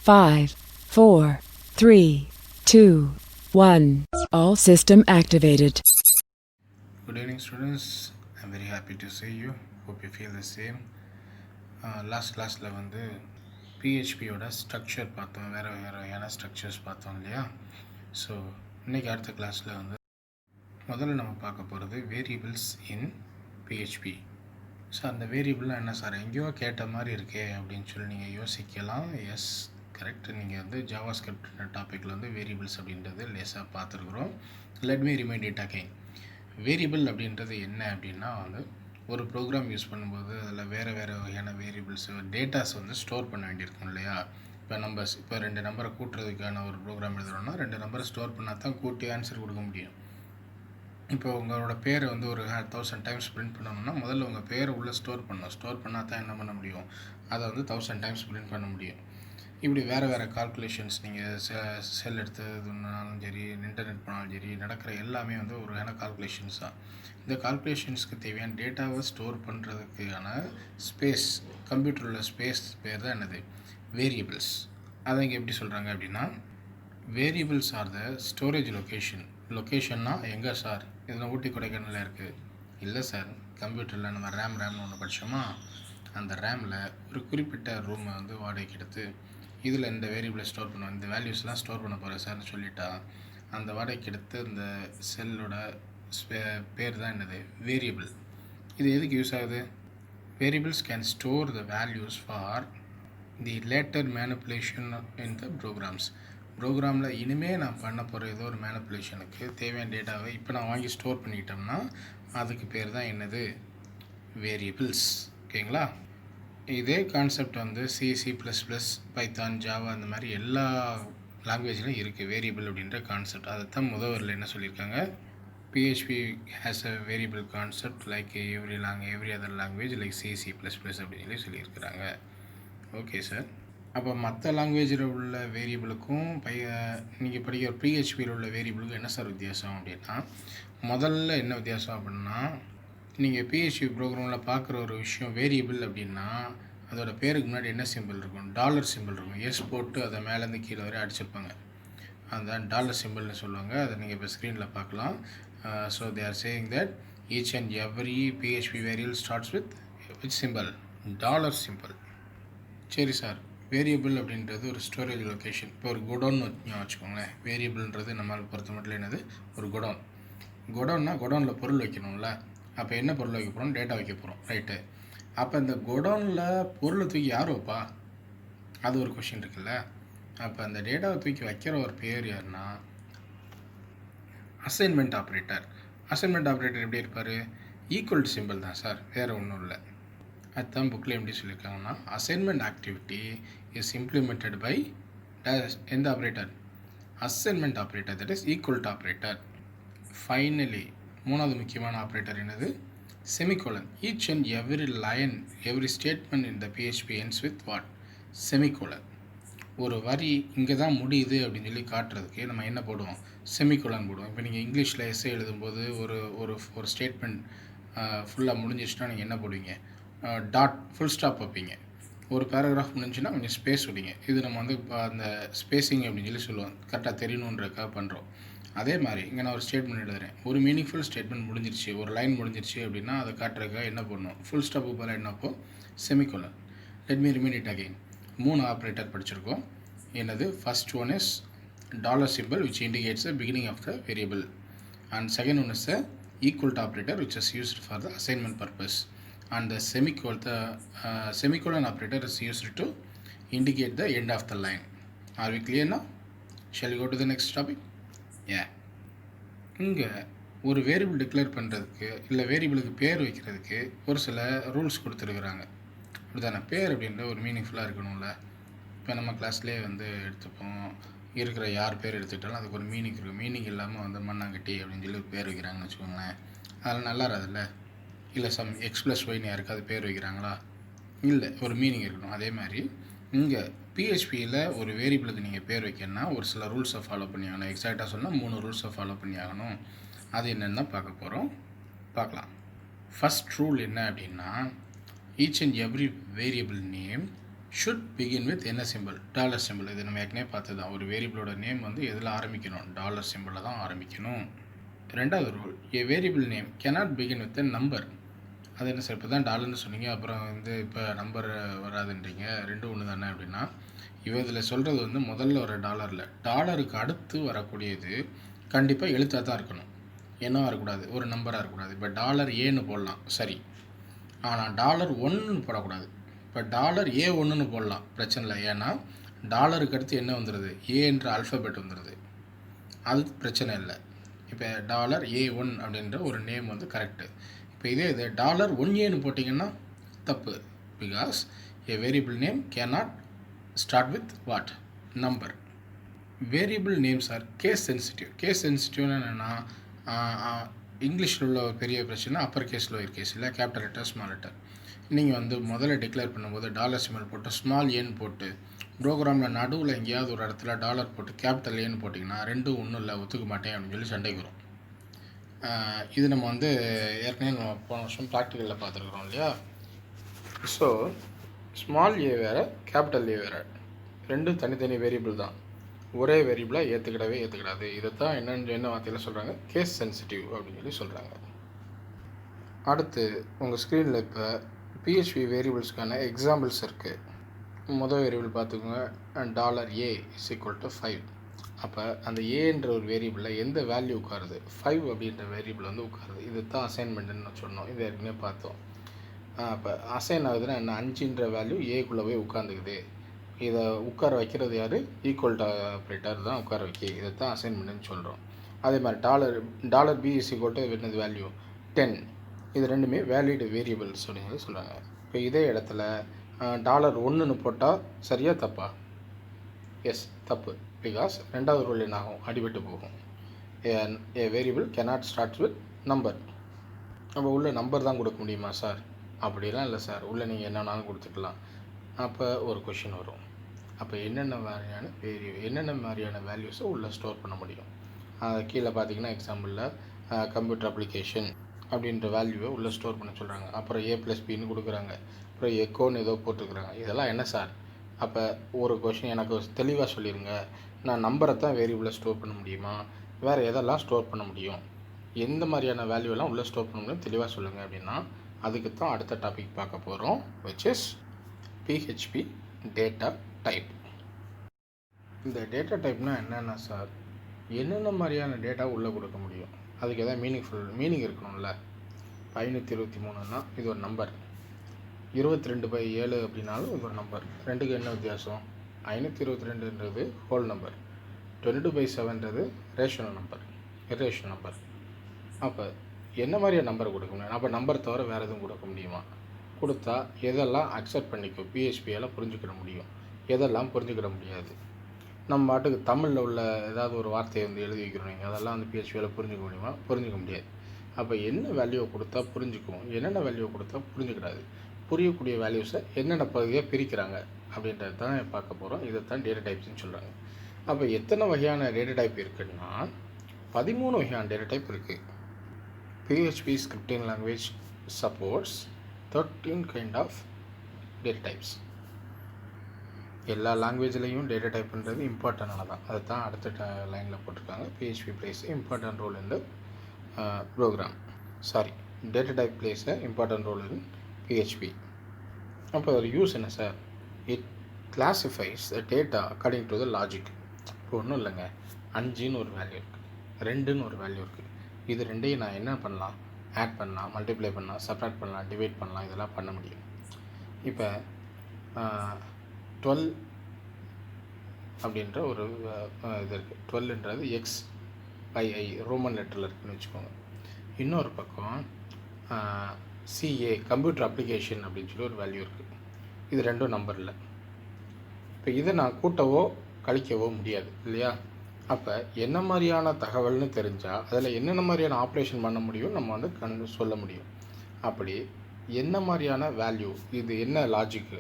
5, 4, 3, 2, 1. All system activated. Good evening students, I'm very happy to see you. Hope you feel the same. Last classல வந்து PHPயோட structure பார்த்தோம், வேறு வகையான structures பார்த்தோம் இல்லையா. So இன்றைக்கி அடுத்த கிளாஸில் வந்து முதல்ல நம்ம பார்க்க போகிறது வேரியபிள்ஸ் இன் PHP. ஸோ அந்த வேரியபிள்லாம் என்ன சார் எங்கேயோ கேட்ட மாதிரி இருக்கே அப்படின்னு சொல்லி நீங்கள் யோசிக்கலாம். Yes, correct. நீங்கள் வந்து ஜாவாஸ்கிரிப்ட் டாப்பிக்கில் வந்து வேரியபிள்ஸ் அப்படின்றது லேசாக பார்த்துருக்குறோம். Let me remind it again. Variable அப்படின்றது என்ன அப்படின்னா வந்து ஒரு ப்ரோக்ராம் யூஸ் பண்ணும்போது அதில் வேறு வகையான வேரியபிள்ஸ் டேட்டாஸ் வந்து ஸ்டோர் பண்ண வேண்டியிருக்கும் இல்லையா. இப்போ நம்பர்ஸ், இப்போ 2 நம்பரை கூட்டுறதுக்கான ஒரு ப்ரோக்ராம் எழுதுகிறோன்னா 2 நம்பரை ஸ்டோர் பண்ணால் தான் கூட்டி ஆன்சர் கொடுக்க முடியும். இப்போ உங்களோட பேரை வந்து ஒரு 1000 டைம்ஸ் பிரிண்ட் பண்ணணும்னா முதல்ல உங்கள் பேரை உள்ளே ஸ்டோர் பண்ணணும். ஸ்டோர் பண்ணால் தான் என்ன பண்ண முடியும், அதை வந்து 1000 டைம்ஸ் பிரிண்ட் பண்ண முடியும். இப்படி வேறு கால்குலேஷன்ஸ் நீங்கள் செல் எடுத்ததுனாலும் சரி, இன்டர்நெட் பண்ணாலும் சரி, நடக்கிற எல்லாமே வந்து ஒரு கால்குலேஷன்ஸ் தான். இந்த கால்குலேஷன்ஸ்க்கு தேவையான டேட்டாவை ஸ்டோர் பண்ணுறதுக்கான ஸ்பேஸ், கம்ப்யூட்டரில் உள்ள ஸ்பேஸ் பேர் தான் என்னது, வேரியபிள்ஸ். அதை இங்கே எப்படி சொல்கிறாங்க அப்படின்னா, வேரியபிள்ஸ் ஆர் த ஸ்டோரேஜ் லொக்கேஷன்னா எங்கே சார், இதில் ஊட்டி கொடைக்கானலில் இருக்குது? இல்லை சார், கம்ப்யூட்டரில் நம்ம ரேம்னு ஒன்று படித்தோமா, அந்த ரேமில் ஒரு குறிப்பிட்ட ரூமை வந்து வாடகைக்கு எடுத்து இதில் இந்த வேரியபிளை ஸ்டோர் பண்ணுவோம், இந்த வேல்யூஸ்லாம் ஸ்டோர் பண்ண போகிறேன் சார்னு சொல்லிட்டா அந்த வாடகைக்கு எடுத்து இந்த செல்லோட பேர் தான் என்னது, வேரியபிள். இது எதுக்கு யூஸ் ஆகுது? Variables can store the values for the later manipulation in the programs. ப்ரோக்ராமில் இனிமேல் நான் பண்ண போகிற ஏதோ ஒரு மேனிப்புலேஷனுக்கு தேவையான டேட்டாவை இப்போ நான் வாங்கி ஸ்டோர் பண்ணிக்கிட்டோம்னா அதுக்கு பேர் தான் என்னது, வேரியபிள்ஸ். ஓகேங்களா? இதே கான்செப்ட் வந்து C++, பைத்தான், ஜாவா அந்த மாதிரி எல்லா லாங்குவேஜ்லையும் இருக்குது வேரியபிள் அப்படின்ற கான்செப்ட். அதை தான் முதல்வரில் என்ன சொல்லியிருக்காங்க, PHP has a variable concept like every other language like C++ அப்படின்னு சொல்லியிருக்கிறாங்க. Okay sir. அப்போ மற்ற லாங்குவேஜில் உள்ள வேரியபிளுக்கும் நீங்கள் படிக்கிற PHPயில் உள்ள வேரியபிளுக்கும் என்ன சார் வித்தியாசம் அப்படின்னா, முதல்ல என்ன வித்தியாசம் அப்படின்னா, நீங்கள் PHP ப்ரோக்ராமில் பார்க்குற ஒரு விஷயம் வேரியபிள் அப்படின்னா அதோட பேருக்கு முன்னாடி என்ன சிம்பிள் இருக்கும், டாலர் சிம்பிள் இருக்கும். எஸ் போட்டு அதை மேலேருந்து கீழே வரை அடிச்சிருப்பாங்க, அதுதான் டாலர் சிம்பிள்னு சொல்லுவாங்க. அதை நீங்கள் இப்போ ஸ்க்ரீனில் பார்க்கலாம். So they are saying that each and every PHP variable starts with which simple, dollar simple. சரி சார், வேரியபிள் அப்படின்றது ஒரு ஸ்டோரேஜ் லொக்கேஷன். இப்போ ஒரு குடோன்னு வச்சுக்கோங்களேன். வேரியபிள்ன்றது நம்மளை பொறுத்த மட்டும் என்னது, ஒரு குடோன்னா குடோனில் பொருள் வைக்கணும்ல. அப்போ என்ன பொருள் வைக்க போகிறோம், டேட்டா வைக்க போகிறோம், ரைட்டு. அப்போ இந்த குடோனில் பொருளை தூக்கி யார் வைப்பா, அது ஒரு கொஷின் இருக்குல்ல. அப்போ அந்த டேட்டாவை தூக்கி வைக்கிற ஒரு பேர் யாருன்னா அசைன்மெண்ட் ஆப்ரேட்டர். அசைன்மெண்ட் ஆப்ரேட்டர் எப்படி இருப்பார், ஈக்குவல் சிம்பிள் தான் சார், வேறு ஒன்றும் இல்லை. அதுதான் புக்கில் எப்படி சொல்லியிருக்காங்கன்னா, assignment activity is implemented by எந்த operator, assignment operator, that is equal to operator. Finally மூணாவது முக்கியமான ஆப்ரேட்டர் என்னது, semicolon. Each and every line, every statement in the PHP ends with what, semicolon. ஒரு வரி இங்கே தான் முடியுது அப்படின்னு சொல்லி காட்டுறதுக்கு நம்ம என்ன போடுவோம், செமிகோலன் போடுவோம். இப்போ நீங்கள் இங்கிலீஷில் எஸ்ஸே எழுதும்போது ஒரு ஒரு ஒரு ஸ்டேட்மெண்ட் ஃபுல்லாக முடிஞ்சிச்சுன்னா நீங்கள் என்ன போடுவீங்க, டாட் ஃபுல் ஸ்டாப் வைப்பீங்க. ஒரு பேராகிராஃப் முடிஞ்சுன்னா கொஞ்சம் ஸ்பேஸ் விடுங்க. இது நம்ம வந்து அந்த ஸ்பேஸிங் அப்படின்னு சொல்லி சொல்லுவோம், கரெக்டாக தெரியணுன்றதுக்காக பண்ணுறோம். அதே மாதிரி இங்கே நான் ஒரு ஸ்டேட்மெண்ட் எழுதுகிறேன், ஒரு மீனிங்ஃபுல் ஸ்டேட்மெண்ட் முடிஞ்சிருச்சு, ஒரு லைன் முடிஞ்சிருச்சு அப்படின்னா அதை காட்டுறதுக்காக என்ன பண்ணணும், ஃபுல் ஸ்டாப்புக்கு பதிலாக என்னப்போ, semicolon. Let me remind it again. 3 operator படிச்சிருக்கோம். என்னது, first one is dollar simple which indicates the beginning of the variable, and second one is the equal to operator which is used for the assignment purpose, and the semicolon operator is used to indicate the end of the line. Are we clear now? Shall we go to the next topic? இங்கே ஒரு variable declare பண்ணுறதுக்கு இல்லை வேரியபிளுக்கு பேர் வைக்கிறதுக்கு ஒரு சில rules கொடுத்துருக்குறாங்க. அப்படிதானே, பேர் அப்படின்ற ஒரு மீனிங்ஃபுல்லாக இருக்கணும்ல. இப்போ நம்ம கிளாஸ்லேயே வந்து எடுத்துப்போம், இருக்கிற யார் பேர் எடுத்துக்கிட்டாலும் அதுக்கு ஒரு மீனிங் இருக்குது. மீனிங் இல்லாமல் வந்து மண்ணாங்கட்டி அப்படின்னு சொல்லி ஒரு பேர் வைக்கிறாங்கன்னு வச்சுக்கோங்களேன், அதெல்லாம் நல்லா இருக்காதுல்ல. இல்லை சம் X+Yன்னு யாருக்காவது பேர் வைக்கிறாங்களா, இல்லை, ஒரு மீனிங் இருக்கணும். அதே மாதிரி இங்கே PHPயில் ஒரு வேரியபிளுக்கு நீங்கள் பேர் வைக்கணும்னா ஒரு சில ரூல்ஸை ஃபாலோ பண்ணி ஆகணும். எக்ஸாக்டாக சொன்னால் 3 ரூல்ஸை ஃபாலோ பண்ணி ஆகணும். அது என்னென்னு பார்க்க போகிறோம், பார்க்கலாம். ஃபஸ்ட் ரூல் என்ன அப்படின்னா, each and every variable name should begin with என்ன சிம்பிள்? Dollar simple. இது நம்ம ஏற்கனவே பார்த்து தான். ஒரு வேரியபிளோட நேம் வந்து எதில் ஆரம்பிக்கணும்? டாலர் சிம்பிளில் தான் ஆரம்பிக்கணும். ரெண்டாவது rule, A variable name cannot begin with a number. அது என்ன சார், இப்போ தான் டாலர்னு சொன்னீங்க, அப்புறம் வந்து இப்போ நம்பர் வராதுன்றீங்க, ரெண்டும் ஒன்று தானே அப்படின்னா, இதில் சொல்கிறது வந்து முதல்ல வர டாலரில், டாலருக்கு அடுத்து வரக்கூடியது கண்டிப்பாக எழுத்தாக தான் இருக்கணும், என்னவா இருக்கக்கூடாது, ஒரு நம்பராக இருக்கக்கூடாது. இப்போ டாலர் ஏன்னு போடலாம் சரி, ஆனால் டாலர் ஒன்றுன்னு போடக்கூடாது. இப்போ டாலர் ஏ ஒன்றுன்னு போடலாம், பிரச்சனை இல்லை. ஏன்னா டாலருக்கு அடுத்து என்ன வந்துடுது? ஏ என்ற அல்ஃபபெட் வந்துடுது, அது பிரச்சனை இல்லை. இப்போ டாலர் A1 அப்படின்ற ஒரு நேம் வந்து கரெக்டு. இப்போ இது டாலர் 1Aன்னு போட்டிங்கன்னா தப்பு. Because a variable name cannot start with what? Number. Variable names are case sensitive. Case சென்சிட்டிவ்னு என்னென்னா, இங்கிலீஷில் உள்ள ஒரு பெரிய பிரச்சனை அப்பர் கேஸ் லோயர் கேஸ், இல்லை கேபிட்டல் லெட்டர் ஸ்மால் லெட்டர். நீங்கள் வந்து முதல்ல டிக்ளேர் பண்ணும்போது டாலர் சிம்பிள் போட்டு ஸ்மால் ஏன்னு போட்டு ப்ரோக்ராமில் நடுவில் எங்கேயாவது ஒரு இடத்துல டாலர் போட்டு கேபிட்டல் ஏன்னு போட்டிங்கன்னா ரெண்டும் ஒன்றும் இல்லை, ஒத்துக்க மாட்டேன் அப்படின்னு சொல்லி சண்டைக்கு வரும். இது நம்ம வந்து ஏற்கனவே நம்ம போன வருஷம் ப்ராக்டிக்கலில் பார்த்துருக்குறோம் இல்லையா? ஸோ ஸ்மால் ஏ வேறு கேபிட்டல் ஏ வேறு, ரெண்டும் தனித்தனி வேரியபிள் தான், ஒரே வேரியபிளாக ஏற்றுக்கிடாது. இதைத்தான் என்ன வார்த்தையில் சொல்கிறாங்க? கேஸ் சென்சிட்டிவ் அப்படின்னு சொல்லி சொல்கிறாங்க. அடுத்து உங்கள் ஸ்க்ரீனில் இப்போ PHP வேரியபிள்ஸ்க்கான எக்ஸாம்பிள்ஸ் இருக்குது. முதல் வேரியபிள் பார்த்துக்கோங்க, $A = 5. அப்போ அந்த ஏன்ற ஒரு வேரியபிளில் எந்த வேல்யூ உட்காருது? 5 அப்படின்ற வேரியபிள் வந்து உட்காருது. இது தான் அசைன்மெண்ட்டுன்னு சொன்னோம், இது ஏற்கனவே பார்த்தோம். அப்போ அசைன் ஆகுதுன்னா என்ன? 5ன்ற வேல்யூ ஏக்குள்ளே போய் உட்காந்துக்குது. இதை உட்கார வைக்கிறது யார்? ஈக்குவல் ஆப்ரேட்டர் தான் உட்கார வைக்க. இதை தான் அசைன்மெண்ட்டுன்னு சொல்கிறோம். அதே மாதிரி $B = என்னது வேல்யூ? 10. இது ரெண்டுமே வேலிட் வேரியபிள்ஸ் அப்படின்னு சொல்கிறாங்க. இப்போ இதே இடத்துல $1ன்னு போட்டால் சரியா தப்பா? எஸ், தப்பு. பிகாஸ் ரெண்டாவது ரூல் என்ன ஆகும்? அடிபட்டு போகும். ஏ variable cannot start with number. அப்போ உள்ள நம்பர் தான் கொடுக்க முடியுமா சார்? அப்படிலாம் இல்லை சார், உள்ளே நீங்கள் என்னன்னாலும் கொடுத்துக்கலாம். அப்போ ஒரு கொஷின் வரும், அப்போ என்னென்ன மாதிரியான வேல்யூஸை உள்ளே ஸ்டோர் பண்ண முடியும்? கீழே பார்த்தீங்கன்னா எக்ஸாம்பிளில் கம்ப்யூட்டர் அப்ளிகேஷன் அப்படின்ற வேல்யூவை உள்ளே ஸ்டோர் பண்ண சொல்கிறாங்க. அப்புறம் A+Bன்னு கொடுக்குறாங்க, அப்புறம் எக்கோன்னு ஏதோ போட்டுருக்குறாங்க. இதெல்லாம் என்ன சார்? அப்போ ஒரு கொஷின் எனக்கு தெளிவாக சொல்லிடுங்க, நான் நம்பரை தான் வேரியபிளில் ஸ்டோர் பண்ண முடியுமா? வேறு எதெல்லாம் ஸ்டோர் பண்ண முடியும்? எந்த மாதிரியான வேல்யூலாம் உள்ளே ஸ்டோர் பண்ண முடியும் தெளிவாக சொல்லுங்கள் அப்படின்னா, அதுக்கு தான் அடுத்த டாபிக் பார்க்க போகிறோம், which is PHP data type. இந்த டேட்டா டைப்னால் என்னென்ன சார்? என்னென்ன மாதிரியான டேட்டா உள்ளே கொடுக்க முடியும்? அதுக்கு எதாவது மீனிங் இருக்கணும்ல. 523ன்னா இது ஒரு நம்பர், 22/7 அப்படின்னாலும் இது ஒரு நம்பர். ரெண்டுக்கு என்ன வித்தியாசம்? 522ன்றது ஹோல் நம்பர், 22/7ன்றது ரேஷனல் நம்பர், இரேஷனல் நம்பர். அப்போ என்ன மாதிரியான நம்பர் கொடுக்க முடியும்? அப்போ நம்பர் தவிர வேறு எதுவும் கொடுக்க முடியுமா? கொடுத்தா எதெல்லாம் அக்செப்ட் பண்ணிக்கும் PHPயால் புரிஞ்சுக்கிட முடியும், எதெல்லாம் புரிஞ்சுக்கிட முடியாது? நம்ம பாட்டுக்கு தமிழில் உள்ள ஏதாவது ஒரு வார்த்தையை வந்து எழுதி வைக்கிறோம் நீங்கள், அதெல்லாம் வந்து PHPயால் புரிஞ்சுக்க முடியுமா? புரிஞ்சிக்க முடியாது. அப்போ என்ன வேல்யூவை கொடுத்தா புரிஞ்சுக்குவோம், என்னென்ன வேல்யூவை கொடுத்தா புரிஞ்சுக்கிடாது? புரியக்கூடிய வேல்யூஸை என்னென்ன பகுதியாக பிரிக்கிறாங்க அப்படின்றது தான் பார்க்க போகிறோம். இதை தான் டேட்டா டைப்ஸ்னு சொல்கிறாங்க. அப்போ எத்தனை வகையான டேட்டா டைப் இருக்குன்னா 13 வகையான டேட்டா டைப் இருக்குது. PHP scripting language supports 13 kind of data types. எல்லா லாங்குவேஜ்லேயும் டேட்டா டைப்ன்றது இம்பார்ட்டண்டான தான், அதை தான் அடுத்த லைனில் போட்டிருக்காங்க. PHP plays important role in the program. Data type plays an important role in PHP. அப்போ ஒரு யூஸ் என்ன sir? It classifies the data according to the logic. இப்போ ஒன்றும் இல்லைங்க, 5ன்னு ஒரு வேல்யூ இருக்குது, 2ன்னு ஒரு வேல்யூ இருக்குது. இது ரெண்டையும் நான் என்ன பண்ணலாம்? ஆட் பண்ணலாம், மல்டிப்ளை பண்ணலாம், சப்ராக்ட் பண்ணலாம், டிவைட் பண்ணலாம், இதெல்லாம் பண்ண முடியும். இப்போ 12 அப்படின்ற ஒரு இது இருக்குது. 12ன்றது XII ரோமன் லெட்டரில் இருக்குதுன்னு வச்சுக்கோங்க. இன்னொரு பக்கம் CA கம்ப்யூட்டர் அப்ளிகேஷன் அப்படின்னு சொல்லி ஒரு வேல்யூ இருக்குது. இது ரெண்டும் நம்பர் இல்லை. இப்போ இதை நான் கூட்டவோ கழிக்கவோ முடியாது இல்லையா? அப்போ என்ன மாதிரியான தகவல்னு தெரிஞ்சால் அதில் என்னென்ன மாதிரியான ஆப்ரேஷன் பண்ண முடியும் நம்ம வந்து சொல்ல முடியும். அப்படி என்ன மாதிரியான வேல்யூ, இது என்ன லாஜிக்கு,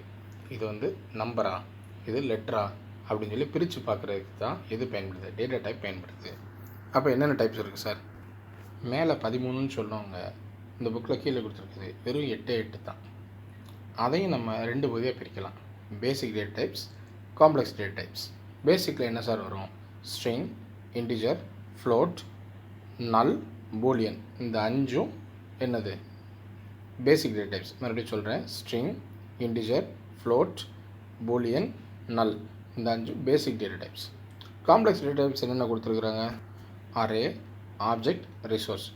இது வந்து நம்பரா, இது லெட்டரா அப்படின்னு சொல்லி பிரித்து பார்க்குறதுக்கு தான் எது பயன்படுது? டேட்டா டைப் பயன்படுது. அப்போ என்னென்ன டைப்ஸ் இருக்குது சார்? மேலே 13ன்னு சொன்னவங்க இந்த புக்கில் கீழே கொடுத்துருக்குது வெறும் 8 தான். அதையும் நம்ம 2 பகுதியாக பிரிக்கலாம். Basic data types, complex data types. பேசிக்கில் என்ன சார் வரும்? String, integer, float, null, boolean. இந்த அஞ்சும் என்னது? Basic data types. மறுபடியும் சொல்கிறேன், string, integer, float, boolean, null. இந்த அஞ்சும் basic data types. Complex data types என்னென்ன கொடுத்துருக்குறாங்க? Array, object, resource.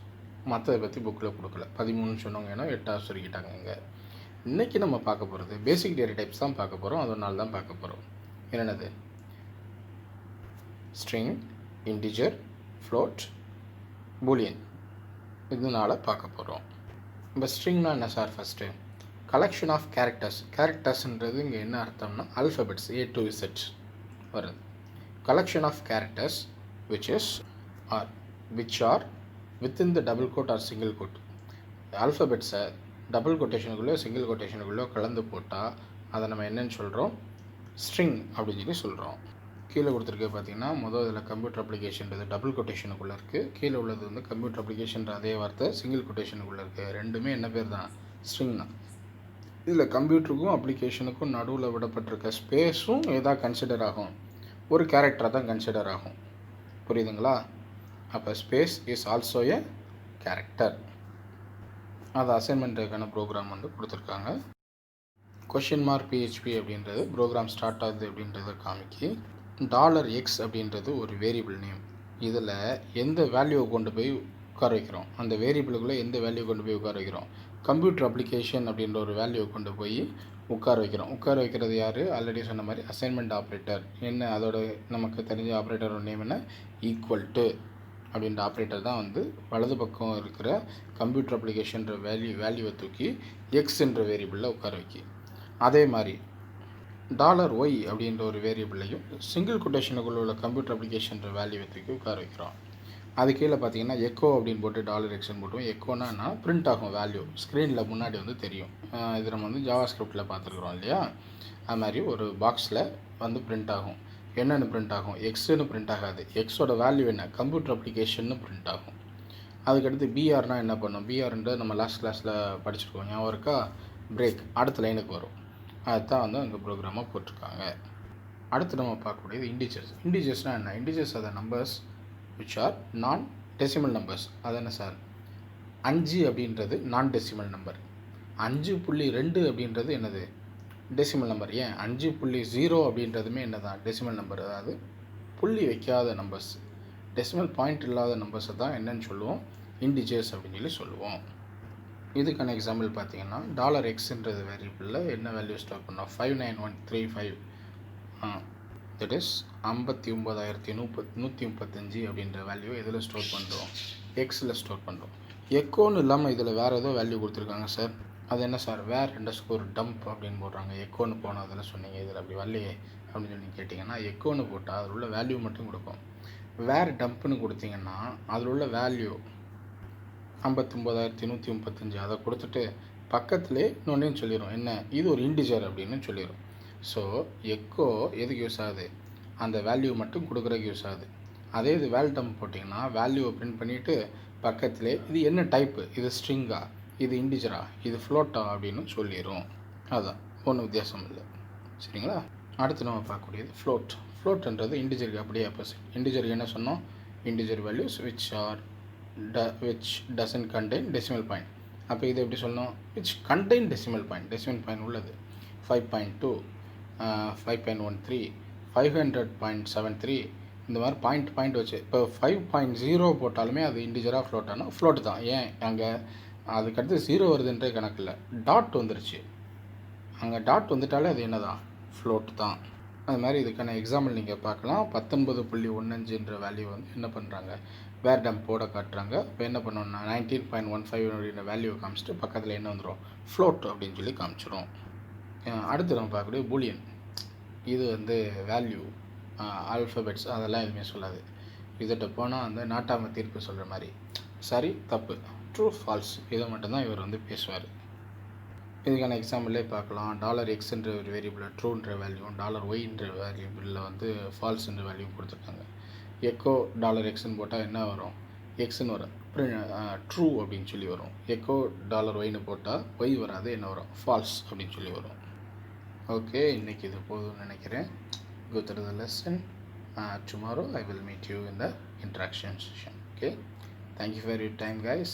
மற்றதை பற்றி புக்கில் கொடுக்கல. 13 சொன்னவங்க ஏன்னா 8 சொல்லிக்கிட்டாங்க. இங்கே இன்றைக்கி நம்ம பார்க்க போகிறது பேசிக் டேட்டா டைப்ஸ் தான் பார்க்க போகிறோம். அது ஒரு நாள் தான் பார்க்க போகிறோம். என்னென்னது? String, integer, float, boolean. இதனால் பார்க்க போகிறோம். இப்போ ஸ்ட்ரிங்னா என்ன sir? First collection of characters. கேரக்டர்ஸ்ன்றது இங்கே என்ன அர்த்தம்னா அல்ஃபபெட்ஸ் A to Z வருது. Collection of characters which are within the double quote or single quote. ஆல்ஃபபெட்ஸை டபுள் கொட்டேஷனுக்குள்ளே சிங்கிள் கொட்டேஷனுக்குள்ளே கலந்து போட்டால் அதை நம்ம என்னென்னு சொல்கிறோம்? ஸ்ட்ரிங் அப்படின்னு சொல்லி சொல்கிறோம். கீழே கொடுத்துருக்கு பார்த்தீங்கன்னா முதல் இதில் கம்ப்யூட்டர் அப்ளிகேஷன்றது டபுள் கொட்டேஷனுக்குள்ளே இருக்குது. கீழே உள்ளது வந்து கம்ப்யூட்டர் அப்ளிகேஷன்ற அதே வார்த்தை சிங்கிள் கொட்டேஷனுக்குள்ளே இருக்குது. ரெண்டுமே என்ன பேர் தான்? ஸ்ட்ரிங் தான். இதில் கம்ப்யூட்டருக்கும் அப்ளிகேஷனுக்கும் நடுவில் விடப்பட்டிருக்க ஸ்பேஸும் எதாக கன்சிடர் ஆகும்? ஒரு கேரக்டராக தான் கன்சிடர் ஆகும். புரியுதுங்களா? அப்போ space is also a character. அது அசைன்மெண்ட்டுக்கான ப்ரோக்ராம் வந்து கொடுத்துருக்காங்க. கொஷின் மார்க் PHP அப்படின்றது ப்ரோக்ராம் ஸ்டார்ட் ஆகுது அப்படின்றத காமிக்கி. $x அப்படின்றது ஒரு வேரியபிள் நேம். இதில் எந்த வேல்யூவை கொண்டு போய் உட்கார வைக்கிறோம்? அந்த வேரியபிளுக்குள்ளே எந்த வேல்யூ கொண்டு போய் உட்கார வைக்கிறோம்? கம்ப்யூட்டர் அப்ளிகேஷன் அப்படின்ற ஒரு வேல்யூவை கொண்டு போய் உட்கார வைக்கிறோம். உட்கார வைக்கிறது யார்? ஆல்ரெடி சொன்ன மாதிரி அசைன்மெண்ட் ஆப்ரேட்டர். என்ன அதோட நமக்கு தெரிஞ்ச ஆப்ரேட்டரோட நேம் என்ன? ஈக்குவல் டு அப்படின்ற ஆப்ரேட்டர் தான் வந்து வலது பக்கம் இருக்கிற கம்ப்யூட்டர் அப்ளிகேஷன்ற வேல்யூவை தூக்கி எக்ஸ்ன்ற வேரியபிளில் உட்கார வைக்கி. அதே மாதிரி $y அப்படின்ற ஒரு வேரியபிளையும் சிங்கிள் கொட்டேஷனுக்குள்ள உள்ள கம்ப்யூட்டர் அப்ளிகேஷன்ற வேல்யூவை தூக்கி உட்கார வைக்கிறோம். அது கீழே பார்த்தீங்கன்னா எக்கோ அப்படின்னு போட்டு $xன்னு போட்டுவோம். எக்கோனா பிரிண்ட் ஆகும் வேல்யூ ஸ்க்ரீனில் முன்னாடி வந்து தெரியும். இது நம்ம வந்து ஜாவா ஸ்கிரிப்டில் பார்த்துருக்குறோம் இல்லையா? அது மாதிரி ஒரு பாக்ஸில் வந்து பிரிண்ட் ஆகும். என்னென்னு பிரிண்ட் ஆகும்? எக்ஸ்ன்னு பிரிண்ட் ஆகாது. எக்ஸோட வேல்யூ என்ன? கம்ப்யூட்டர் அப்ளிகேஷன்னு பிரிண்ட் ஆகும். அதுக்கடுத்து பிஆர்னால் என்ன பண்ணும்? பிஆர்ன்றது நம்ம லாஸ்ட் கிளாஸில் படிச்சிருக்கோம். ஞாபகம் இருக்கா? பிரேக். அடுத்த லைனுக்கு வரும். அதுதான் வந்து அங்கே ப்ரோக்ராமாக போட்டிருக்காங்க. அடுத்து நம்ம பார்க்கக்கூடியது இண்டிஜர்ஸ். இண்டிஜர்ஸ்னால் என்ன? Integers R the numbers which are நான் டெசிமல் நம்பர்ஸ். அது என்ன சார்? 5 அப்படின்றது நான் டெசிமல் நம்பர். 5.2 அப்படின்றது என்னது? Decimal number. ஏன் 5.0 அப்படின்றதுமே என்ன தான்? Decimal number. அதாவது புள்ளி வைக்காத நம்பர்ஸ், டெசிமல் பாயிண்ட் இல்லாத நம்பர்ஸை தான் என்னன்னு சொல்லுவோம்? இண்டிஜர்ஸ் அப்படின்னு சொல்லி சொல்லுவோம். இதுக்கான எக்ஸாம்பிள் பார்த்தீங்கன்னா $xன்றது வேரியபிளில் என்ன வேல்யூ ஸ்டோர் பண்ணோம்? 59135 தட் இஸ் 59,135 அப்படின்ற வேல்யூ எதில் ஸ்டோர் பண்ணுறோம்? எக்ஸில் ஸ்டோர் பண்ணுறோம். எக்கோன்னு இல்லாமல் இதில் வேறு ஏதோ வேல்யூ கொடுத்துருக்காங்க சார். அது என்ன சார்? $dump அப்படின்னு போடுறாங்க. எக்கோன்னு போனால் அதில் சொன்னீங்க, இதில் அப்படி வரலையே அப்படின்னு சொல்லி கேட்டிங்கன்னா எக்கோன்னு போட்டால் அதில் உள்ள வேல்யூ மட்டும் கொடுக்கும். டம்ப்னு கொடுத்தீங்கன்னா அதில் உள்ள வேல்யூ 59,135 அதை கொடுத்துட்டு பக்கத்துலேயே இன்னொன்றையும் சொல்லிடும். என்ன? இது ஒரு இண்டிஜர் அப்படின்னு சொல்லிடும். ஸோ எக்கோ எதுக்கு யூஸ் ஆகுது? அந்த வேல்யூ மட்டும் கொடுக்குறதுக்கு யூஸ் ஆகுது. அதே இது டம்ப் போட்டிங்கன்னா வேல்யூவை பிரிண்ட் பண்ணிவிட்டு பக்கத்துலேயே இது என்ன டைப்பு, இது ஸ்ட்ரிங்கா, இது இண்டிஜரா, இது ஃப்ளோட்டா அப்படின்னு சொல்லிடும். அதுதான், ஒன்றும் வித்தியாசம் இல்லை. சரிங்களா? அடுத்து நம்ம பார்க்கக்கூடியது ஃப்ளோட். ஃப்ளோட்ன்றது இண்டிஜருக்கு அப்படியே ஆப்போசிட். இண்டிஜருக்கு என்ன சொன்னோம்? Integer values which doesn't contain decimal point. அப்போ இதை எப்படி சொல்லணும்? which contain decimal point. decimal point உள்ளது 5.2, 5.13, 500.73 இந்த மாதிரி பாயிண்ட் வச்சு. இப்போ 5.0 போட்டாலுமே அது இண்டிஜராக ஃப்ளோட்டானா ஃப்ளோட் தான். ஏன்? அங்கே அதுக்கடுத்து 0 வருதுன்ற கணக்கு இல்லை, டாட் வந்துருச்சு. அங்கே டாட் வந்துட்டாலே அது என்ன தான்? ஃப்ளோட் தான். அது மாதிரி இதுக்கான எக்ஸாம்பிள் நீங்கள் பார்க்கலாம். 19.15ன்ற வேல்யூ வந்து என்ன பண்ணுறாங்க? டம்ப் போட காட்டுறாங்க. இப்போ என்ன பண்ணோம்னா 19.15 அப்படின்ற வேல்யூவை காமிச்சிட்டு பக்கத்தில் என்ன வந்துடும்? ஃப்ளோட் அப்படின்னு சொல்லி காமிச்சிடும். அடுத்து நம்ம பார்க்கக்கூடிய பூலியன். இது வந்து வேல்யூ, ஆல்ஃபபெட்ஸ் அதெல்லாம் எதுவுமே சொல்லாது. இதட்ட போனால் வந்து நாட்டாம தீர்ப்பு சொல்கிற மாதிரி சரி தப்பு, ட்ரூ ஃபால்ஸ், இதை மட்டும்தான் இவர் வந்து பேசுவார். இதுக்கான எக்ஸாம்பிளே பார்க்கலாம். $xன்ற ஒரு வேரியபிளில் ட்ரூன்ற வேல்யூ, $yன்ற வேரியபிளில் வந்து ஃபால்ஸ்ன்ற வேல்யூ கொடுத்துருக்காங்க. எக்கோ $xன்னு போட்டால் என்ன வரும்? எக்ஸ்ன்னு வரும், ட்ரூ அப்படின்னு சொல்லி வரும். எக்கோ $yன்னு போட்டால் ஒய் வராது, என்ன வரும்? ஃபால்ஸ் அப்படின்னு சொல்லி வரும். ஓகே, இன்றைக்கி இது போதும்னு நினைக்கிறேன். Go through the lesson. Tomorrow I will meet you in the interaction session. Okay, thank you for your time, guys.